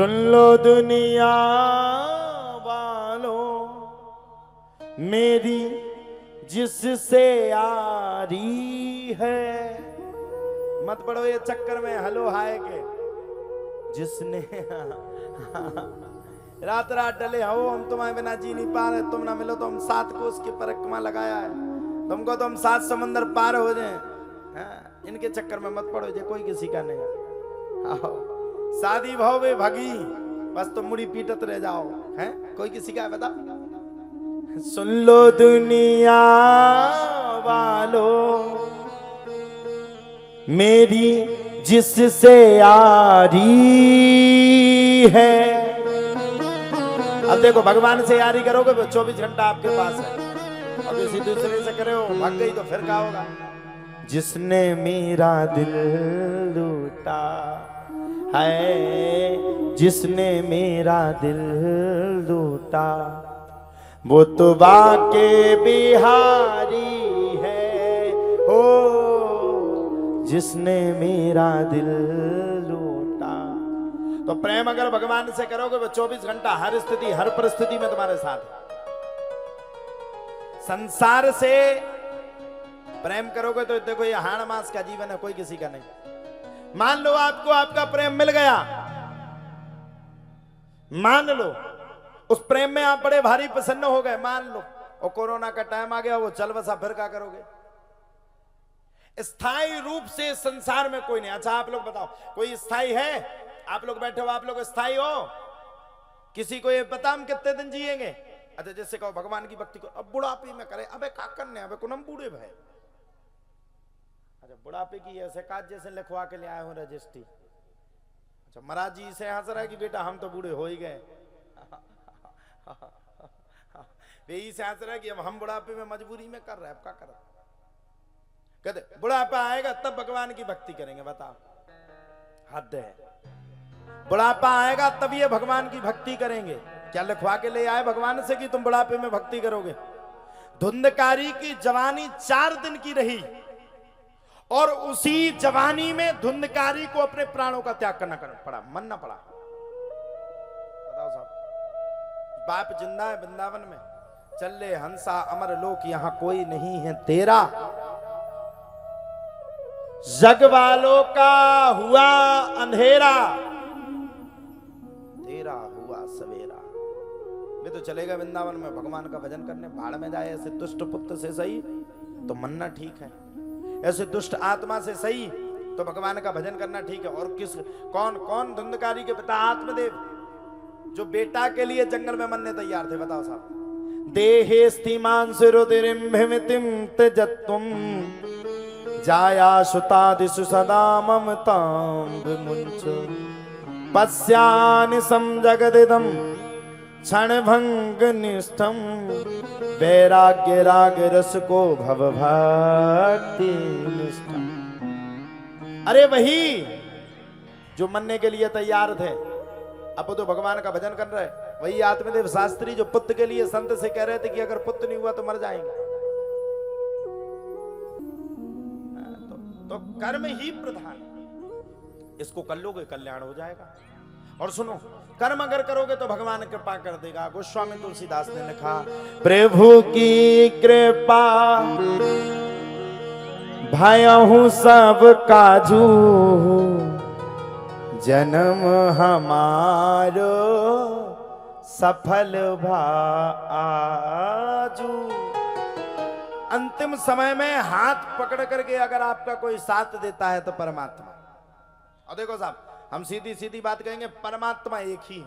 सुन लो दुनिया वालों, मेरी जिससे यारी है। मत पड़ो ये चक्कर में हलो हाय के, जिसने रात रात डले हो हम तुम्हारे बिना जी नहीं पा रहे, तुम ना मिलो तो हम 7 कोस की परिक्रमा लगाया है, तुमको तो हम 7 समंदर पार हो जाए। इनके चक्कर में मत पड़ो, जे कोई किसी का नहीं। आओ शादी भाव में भगी, बस तुम मुड़ी पीटत रह जाओ, हैं कोई किसी का है बता। सुन लो दुनिया वालों, मेरी जिससे यारी है। अब देखो भगवान से यारी करोगे तो 24 घंटा आपके पास है, अब किसी दूसरे से करे हो भाग गई तो फिर क्या होगा। जिसने मेरा दिल लूटा है, जिसने मेरा दिल लूटा, वो तो बाके बिहारी है। हो जिसने मेरा दिल लूटा। तो प्रेम अगर भगवान से करोगे वो 24 घंटा हर स्थिति हर परिस्थिति में तुम्हारे साथ है। संसार से प्रेम करोगे तो देखो ये हाड़ मास का जीवन है, कोई किसी का नहीं। मान लो आपको आपका प्रेम मिल गया, मान लो उस प्रेम में आप बड़े भारी प्रसन्न हो गए, मान लो और कोरोना का टाइम आ गया, वो चल बसा, फिर क्या करोगे। स्थायी रूप से संसार में कोई नहीं। अच्छा आप लोग बताओ कोई स्थायी है? आप लोग बैठे हो, आप लोग स्थायी हो? किसी को ये पता हम कितने दिन जिएंगे? अच्छा जैसे कहो भगवान की भक्ति को अब बुढ़ापे में करे, अबे का करने, अबे कुनम बूढ़े भाई। अच्छा बुढ़ापे की ऐसे काज जैसे लिखवा के ले आए हो रजिस्ट्री। अच्छा महाराज जी से हंस रहा है कि बेटा हम तो बूढ़े हो ही गए। यही से हंस रहा है कि अब हम बुढ़ापे में मजबूरी में कर रहे हैं, अब क्या कर। कहते बुढ़ापा आएगा तब भगवान की भक्ति करेंगे, बताओ हद है। बुढ़ापा आएगा तब ये भगवान की भक्ति करेंगे। क्या लिखवा के ले आए भगवान से कि तुम बुढ़ापे में भक्ति करोगे? धुंधकारी की जवानी 4 दिन की रही और उसी जवानी में धुंधकारी को अपने प्राणों का त्याग करना पड़ा, मरना पड़ा। बताओ साहब, बाप जिंदा है वृंदावन में, चल ले हंसा अमर लोक, यहां कोई नहीं है तेरा। जग वालों का हुआ अंधेरा, तेरा हुआ सवेरा। वे तो चलेगा वृंदावन में भगवान का भजन करने, भाड़ में जाए। ऐसे दुष्ट पुत्र से सही तो मरना ठीक है, ऐसे दुष्ट आत्मा से सही तो भगवान का भजन करना ठीक है। और किस कौन कौन धुंधकारी के पिता आत्मदेव जो बेटा के लिए जंगल में मरने तैयार थे, बताओ साहब। देहे स्थिमांसुरुदिरिम्भिमितिम त्यजत्वम जाया सुतादिषु सदा ममतां विमुञ्च पश्यानि समजगदिदं क्षणभंग निष्ठम वैराग्य राग रस को भव भक्ति निष्ठम। अरे वही जो मरने के लिए तैयार थे, अब तो भगवान का भजन कर रहे। वही आत्मदेव शास्त्री जो पुत्र के लिए संत से कह रहे थे कि अगर पुत्र नहीं हुआ तो मर जाएंगे। तो कर्म ही प्रधान, इसको कर लोगे कल्याण हो जाएगा। और सुनो, कर्म अगर करोगे तो भगवान कृपा कर देगा। गोस्वामी तुलसीदास ने लिखा, प्रभु की कृपा भयहु सब काजू, जन्म हमारो सफल भाजू। अंतिम समय में हाथ पकड़ करके अगर आपका कोई साथ देता है तो परमात्मा। और देखो साहब, हम सीधी सीधी बात कहेंगे, परमात्मा एक ही है।